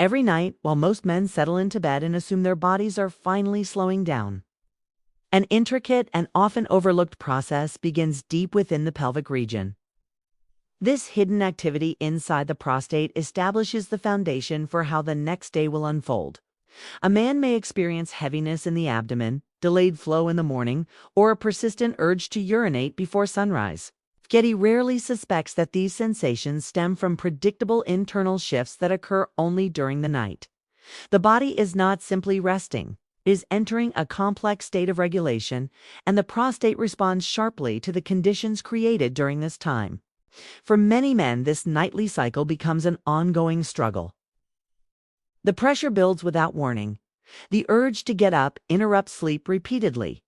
every night while most men settle into bed and assume their bodies are finally slowing down. An intricate and often overlooked process begins deep within the pelvic region. This hidden activity inside the prostate establishes the foundation for how the next day will unfold. A man may experience heaviness in the abdomen, delayed flow in the morning, or a persistent urge to urinate before sunrise. Yet he rarely suspects that these sensations stem from predictable internal shifts that occur only during the night. The body is not simply resting. It is entering a complex state of regulation, and the prostate responds sharply to the conditions created during this time. For many men, this nightly cycle becomes an ongoing struggle. The pressure builds without warning. The urge to get up interrupts sleep repeatedly,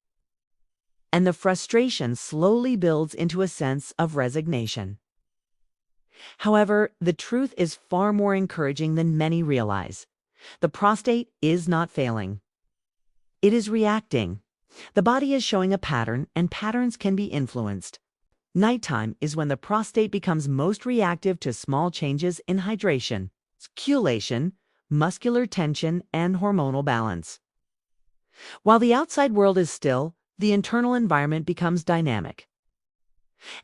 and the frustration slowly builds into a sense of resignation. However, the truth is far more encouraging than many realize. The prostate is not failing. It is reacting. The body is showing a pattern, and patterns can be influenced. Nighttime is when the prostate becomes most reactive to small changes in hydration, circulation, muscular tension, and hormonal balance. While the outside world is still, the internal environment becomes dynamic.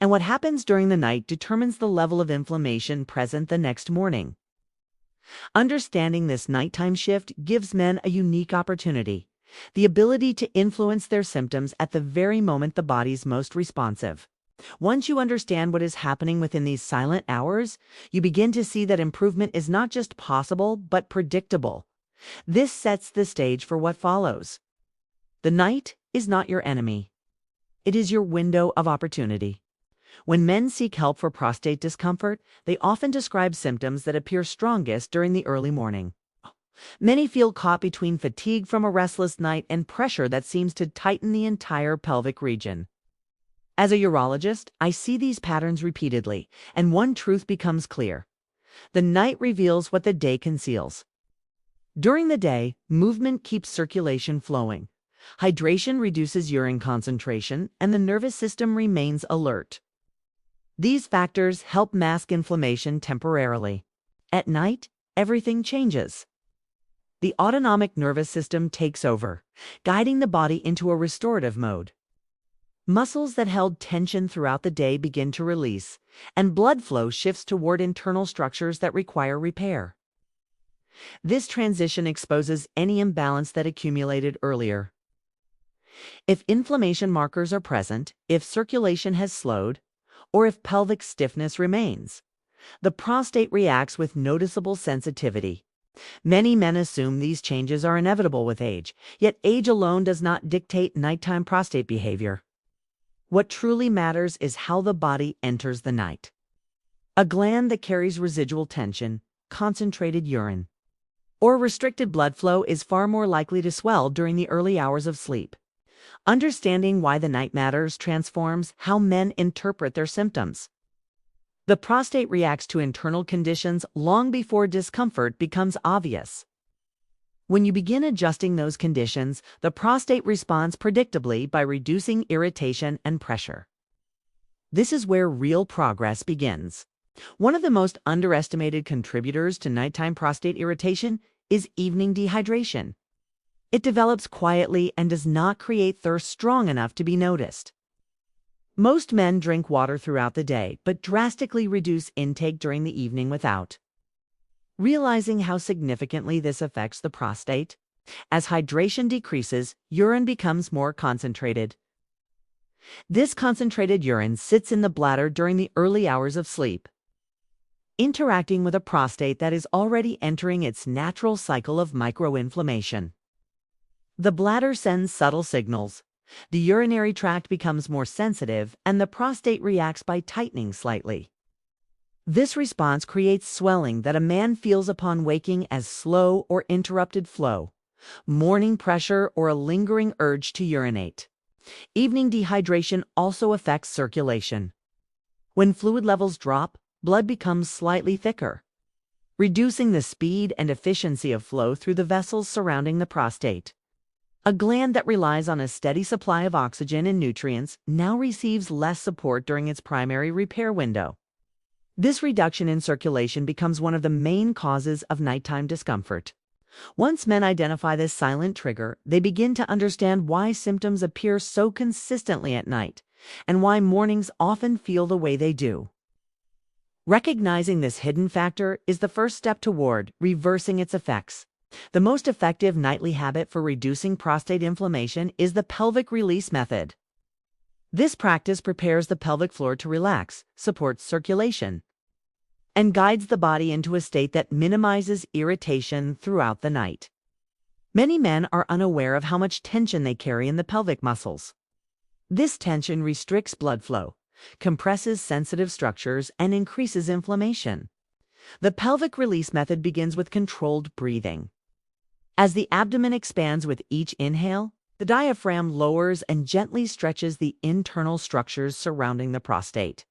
And what happens during the night determines the level of inflammation present the next morning. Understanding this nighttime shift gives men a unique opportunity, the ability to influence their symptoms at the very moment the body's most responsive. Once you understand what is happening within these silent hours, you begin to see that improvement is not just possible, but predictable. This sets the stage for what follows. The night is not your enemy. It is your window of opportunity. When men seek help for prostate discomfort, they often describe symptoms that appear strongest during the early morning. Many feel caught between fatigue from a restless night and pressure that seems to tighten the entire pelvic region. As a urologist, I see these patterns repeatedly, and one truth becomes clear. The night reveals what the day conceals. During the day, movement keeps circulation flowing. Hydration reduces urine concentration, and the nervous system remains alert. These factors help mask inflammation temporarily. At night, everything changes. The autonomic nervous system takes over, guiding the body into a restorative mode. Muscles that held tension throughout the day begin to release, and blood flow shifts toward internal structures that require repair. This transition exposes any imbalance that accumulated earlier. If inflammation markers are present, if circulation has slowed, or if pelvic stiffness remains, the prostate reacts with noticeable sensitivity. Many men assume these changes are inevitable with age, yet age alone does not dictate nighttime prostate behavior. What truly matters is how the body enters the night. A gland that carries residual tension, concentrated urine, or restricted blood flow is far more likely to swell during the early hours of sleep. Understanding why the night matters transforms how men interpret their symptoms. The prostate reacts to internal conditions long before discomfort becomes obvious. When you begin adjusting those conditions, the prostate responds predictably by reducing irritation and pressure. This is where real progress begins. One of the most underestimated contributors to nighttime prostate irritation is evening dehydration. It develops quietly and does not create thirst strong enough to be noticed. Most men drink water throughout the day, but drastically reduce intake during the evening without realizing how significantly this affects the prostate. As hydration decreases, urine becomes more concentrated. This concentrated urine sits in the bladder during the early hours of sleep, interacting with a prostate that is already entering its natural cycle of microinflammation. The bladder sends subtle signals. The urinary tract becomes more sensitive, and the prostate reacts by tightening slightly. This response creates swelling that a man feels upon waking as slow or interrupted flow, morning pressure, or a lingering urge to urinate. Evening dehydration also affects circulation. When fluid levels drop, blood becomes slightly thicker, reducing the speed and efficiency of flow through the vessels surrounding the prostate. A gland that relies on a steady supply of oxygen and nutrients now receives less support during its primary repair window. This reduction in circulation becomes one of the main causes of nighttime discomfort. Once men identify this silent trigger, they begin to understand why symptoms appear so consistently at night, and why mornings often feel the way they do. Recognizing this hidden factor is the first step toward reversing its effects. The most effective nightly habit for reducing prostate inflammation is the pelvic release method. This practice prepares the pelvic floor to relax, supports circulation, and guides the body into a state that minimizes irritation throughout the night. Many men are unaware of how much tension they carry in the pelvic muscles. This tension restricts blood flow, compresses sensitive structures, and increases inflammation. The pelvic release method begins with controlled breathing. As the abdomen expands with each inhale, the diaphragm lowers and gently stretches the internal structures surrounding the prostate.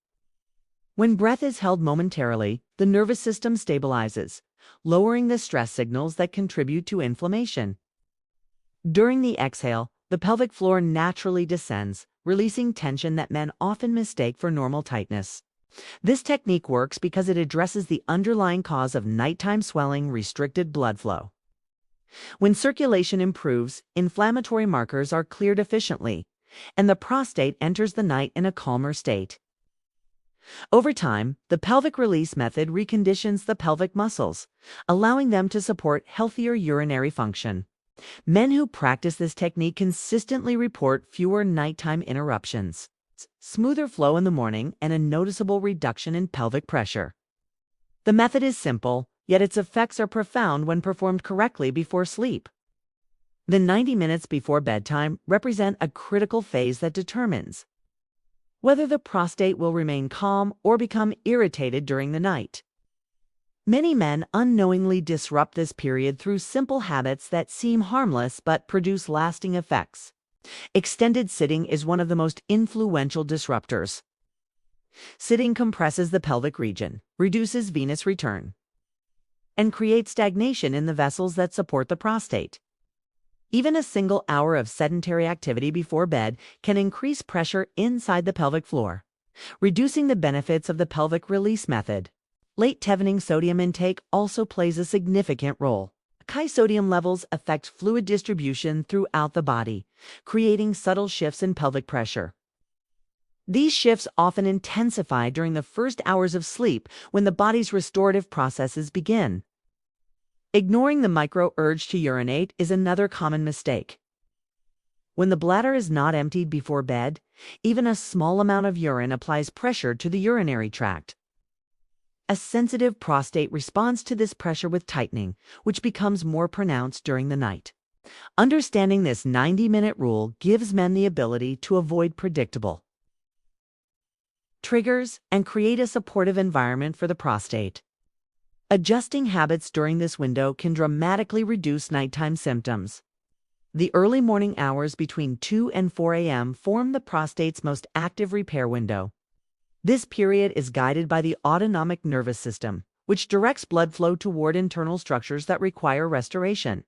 When breath is held momentarily, the nervous system stabilizes, lowering the stress signals that contribute to inflammation. During the exhale, the pelvic floor naturally descends, releasing tension that men often mistake for normal tightness. This technique works because it addresses the underlying cause of nighttime swelling, restricted blood flow. When circulation improves, inflammatory markers are cleared efficiently, and the prostate enters the night in a calmer state. Over time, the pelvic release method reconditions the pelvic muscles, allowing them to support healthier urinary function. Men who practice this technique consistently report fewer nighttime interruptions, smoother flow in the morning, and a noticeable reduction in pelvic pressure. The method is simple, yet its effects are profound when performed correctly before sleep. The 90 minutes before bedtime represent a critical phase that determines whether the prostate will remain calm or become irritated during the night. Many men unknowingly disrupt this period through simple habits that seem harmless but produce lasting effects. Extended sitting is one of the most influential disruptors. Sitting compresses the pelvic region, reduces venous return, and creates stagnation in the vessels that support the prostate. Even a single hour of sedentary activity before bed can increase pressure inside the pelvic floor, reducing the benefits of the pelvic release method. Late-evening sodium intake also plays a significant role. High sodium levels affect fluid distribution throughout the body, creating subtle shifts in pelvic pressure. These shifts often intensify during the first hours of sleep when the body's restorative processes begin. Ignoring the micro-urge to urinate is another common mistake. When the bladder is not emptied before bed, even a small amount of urine applies pressure to the urinary tract. A sensitive prostate responds to this pressure with tightening, which becomes more pronounced during the night. Understanding this 90-minute rule gives men the ability to avoid predictable triggers and create a supportive environment for the prostate. Adjusting habits during this window can dramatically reduce nighttime symptoms. The early morning hours between 2 and 4 a.m. form the prostate's most active repair window. This period is guided by the autonomic nervous system, which directs blood flow toward internal structures that require restoration.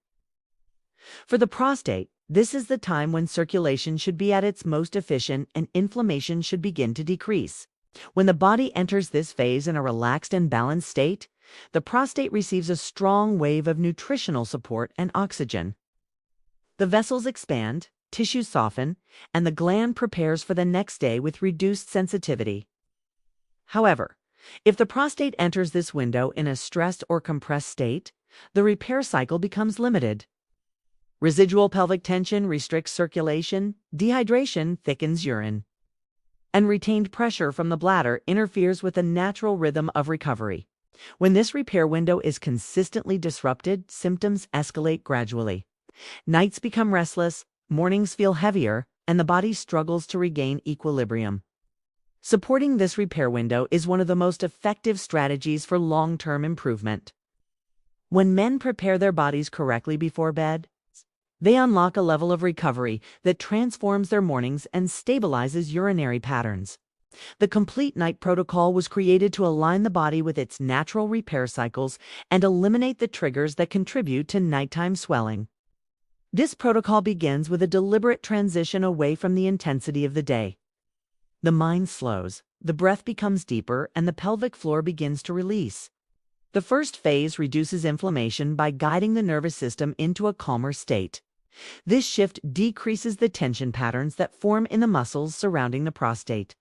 For the prostate, this is the time when circulation should be at its most efficient and inflammation should begin to decrease. When the body enters this phase in a relaxed and balanced state, the prostate receives a strong wave of nutritional support and oxygen. The vessels expand, tissues soften, and the gland prepares for the next day with reduced sensitivity. However, if the prostate enters this window in a stressed or compressed state, the repair cycle becomes limited. Residual pelvic tension restricts circulation, dehydration thickens urine, and retained pressure from the bladder interferes with the natural rhythm of recovery. When this repair window is consistently disrupted, symptoms escalate gradually. Nights become restless, mornings feel heavier, and the body struggles to regain equilibrium. Supporting this repair window is one of the most effective strategies for long-term improvement. When men prepare their bodies correctly before bed, they unlock a level of recovery that transforms their mornings and stabilizes urinary patterns. The complete night protocol was created to align the body with its natural repair cycles and eliminate the triggers that contribute to nighttime swelling. This protocol begins with a deliberate transition away from the intensity of the day. The mind slows, the breath becomes deeper, and the pelvic floor begins to release. The first phase reduces inflammation by guiding the nervous system into a calmer state. This shift decreases the tension patterns that form in the muscles surrounding the prostate.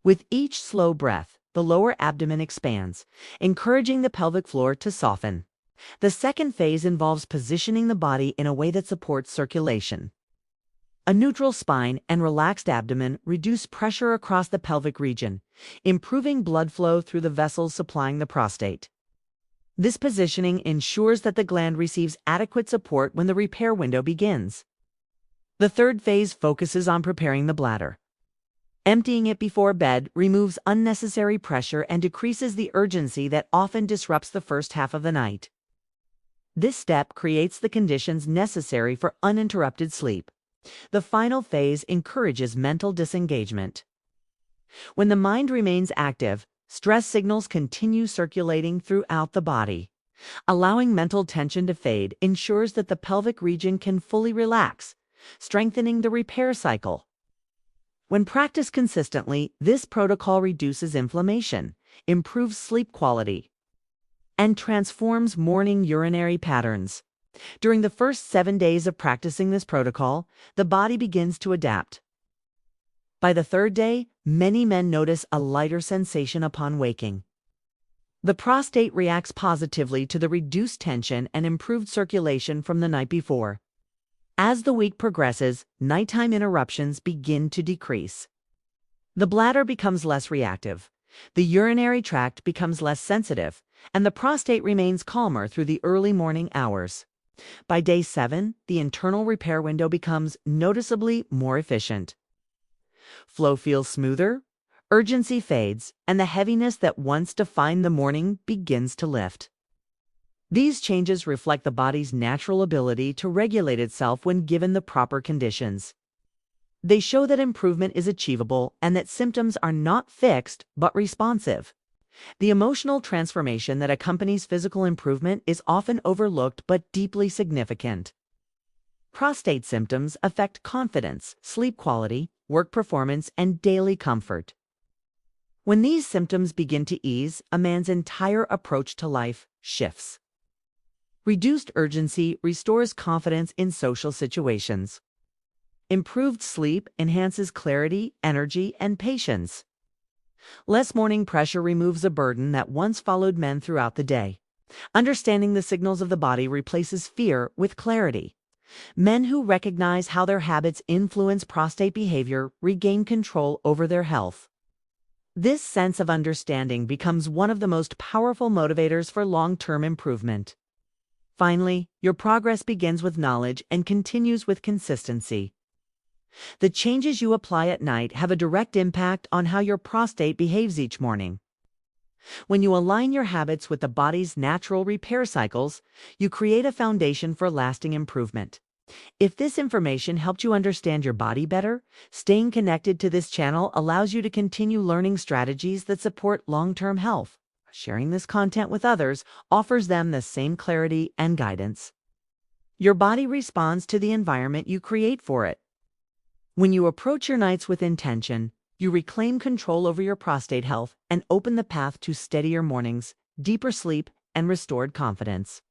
With each slow breath, the lower abdomen expands, encouraging the pelvic floor to soften. The second phase involves positioning the body in a way that supports circulation. A neutral spine and relaxed abdomen reduce pressure across the pelvic region, improving blood flow through the vessels supplying the prostate. This positioning ensures that the gland receives adequate support when the repair window begins. The third phase focuses on preparing the bladder. Emptying it before bed removes unnecessary pressure and decreases the urgency that often disrupts the first half of the night. This step creates the conditions necessary for uninterrupted sleep. The final phase encourages mental disengagement. When the mind remains active, stress signals continue circulating throughout the body. Allowing mental tension to fade ensures that the pelvic region can fully relax, strengthening the repair cycle. When practiced consistently, this protocol reduces inflammation, improves sleep quality, and transforms morning urinary patterns. During the first 7 days of practicing this protocol, the body begins to adapt. By the third day, many men notice a lighter sensation upon waking. The prostate reacts positively to the reduced tension and improved circulation from the night before. As the week progresses, nighttime interruptions begin to decrease. The bladder becomes less reactive, the urinary tract becomes less sensitive, and the prostate remains calmer through the early morning hours. By day 7, the internal repair window becomes noticeably more efficient. Flow feels smoother, urgency fades, and the heaviness that once defined the morning begins to lift. These changes reflect the body's natural ability to regulate itself when given the proper conditions. They show that improvement is achievable and that symptoms are not fixed but responsive. The emotional transformation that accompanies physical improvement is often overlooked but deeply significant. Prostate symptoms affect confidence, sleep quality, work performance, and daily comfort. When these symptoms begin to ease, a man's entire approach to life shifts. Reduced urgency restores confidence in social situations. Improved sleep enhances clarity, energy, and patience. Less morning pressure removes a burden that once followed men throughout the day. Understanding the signals of the body replaces fear with clarity. Men who recognize how their habits influence prostate behavior regain control over their health. This sense of understanding becomes one of the most powerful motivators for long-term improvement. Finally, your progress begins with knowledge and continues with consistency. The changes you apply at night have a direct impact on how your prostate behaves each morning. When you align your habits with the body's natural repair cycles, you create a foundation for lasting improvement. If this information helped you understand your body better, staying connected to this channel allows you to continue learning strategies that support long-term health. Sharing this content with others offers them the same clarity and guidance. Your body responds to the environment you create for it. When you approach your nights with intention, you reclaim control over your prostate health and open the path to steadier mornings, deeper sleep, and restored confidence.